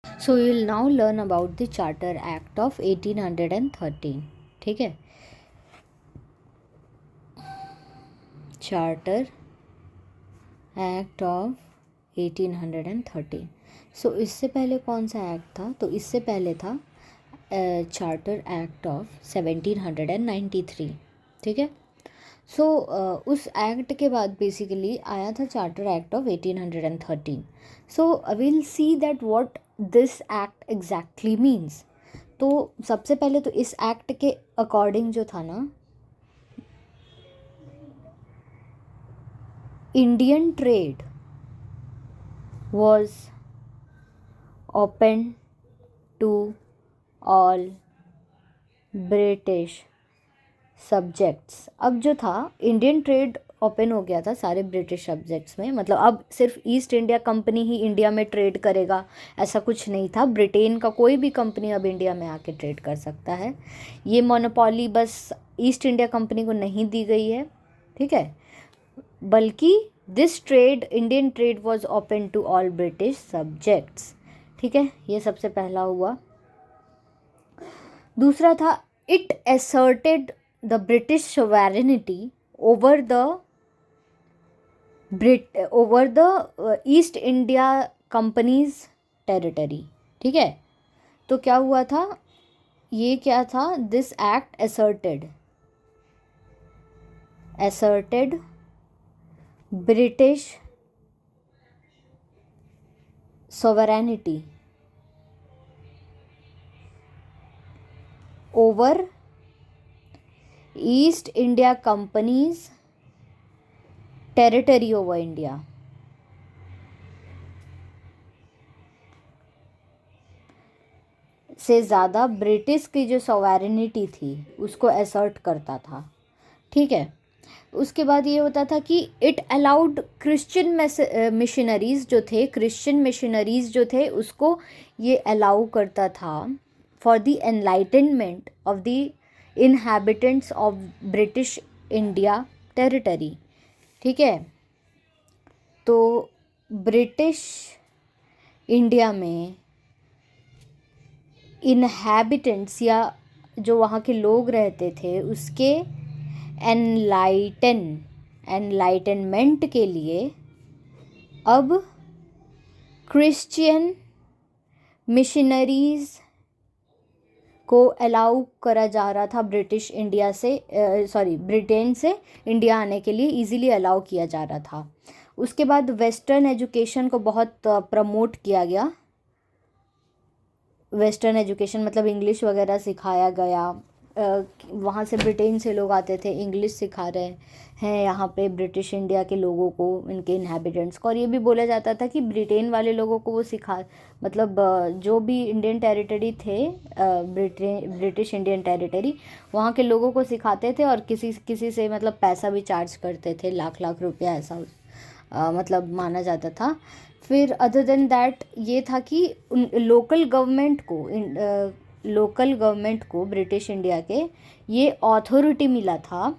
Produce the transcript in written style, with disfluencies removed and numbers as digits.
So you will now learn about the charter act of 1813. ठीक है, charter act of 1813. सो इससे पहले कौन सा एक्ट था? तो इससे पहले था चार्टर एक्ट ऑफ 1793. ठीक है, सो उस एक्ट के बाद बेसिकली आया था charter act of 1813. So will see that what this act exactly means. तो सबसे पहले तो इस एक्ट के अकॉर्डिंग जो था ना, Indian trade was open to all British subjects. अब जो था इंडियन ट्रेड ओपन हो गया था सारे ब्रिटिश सब्जेक्ट्स में. मतलब अब सिर्फ ईस्ट इंडिया कंपनी ही इंडिया में ट्रेड करेगा ऐसा कुछ नहीं था. ब्रिटेन का कोई भी कंपनी अब इंडिया में आके ट्रेड कर सकता है. ये मोनोपोली बस ईस्ट इंडिया कंपनी को नहीं दी गई है. ठीक है, बल्कि this trade, Indian trade was open to all British subjects. ठीक है, ये सबसे पहला हुआ. दूसरा था, it asserted the British sovereignty over the East India Company's territory. ठीक है, तो क्या हुआ था, ये क्या था, this act asserted British sovereignty over east India companies territory over India. से ज़्यादा ब्रिटिश की जो सॉवरेनिटी थी उसको असर्ट करता था. ठीक है, उसके बाद ये होता था कि इट अलाउड क्रिश्चियन मिशनरीज जो थे, क्रिश्चियन मिशनरीज जो थे उसको ये अलाउ करता था for the enlightenment of the inhabitants of British India territory. ठीक है, तो ब्रिटिश इंडिया में इनहैबिटेंट्स या जो वहाँ के लोग रहते थे उसके एनलाइटनमेंट के लिए अब क्रिश्चियन मिशनरीज को अलाउ करा जा रहा था. ब्रिटिश इंडिया से ब्रिटेन से इंडिया आने के लिए इजीली अलाउ किया जा रहा था. उसके बाद वेस्टर्न एजुकेशन को बहुत प्रमोट किया गया. वेस्टर्न एजुकेशन मतलब इंग्लिश वगैरह सिखाया गया. वहाँ से ब्रिटेन से लोग आते थे, इंग्लिश सिखा रहे हैं यहाँ पे ब्रिटिश इंडिया के लोगों को, इनके इनहैबिटेंट्स को. और ये भी बोला जाता था कि ब्रिटेन वाले लोगों को वो मतलब जो भी इंडियन टेरिटरी थे, ब्रिटिश इंडियन टेरिटरी, वहाँ के लोगों को सिखाते थे और किसी से मतलब पैसा भी चार्ज करते थे, लाख लाख रुपया ऐसा मतलब माना जाता था. फिर अदर देन दैट ये था कि लोकल गवर्नमेंट को ब्रिटिश इंडिया के ये अथॉरिटी मिला था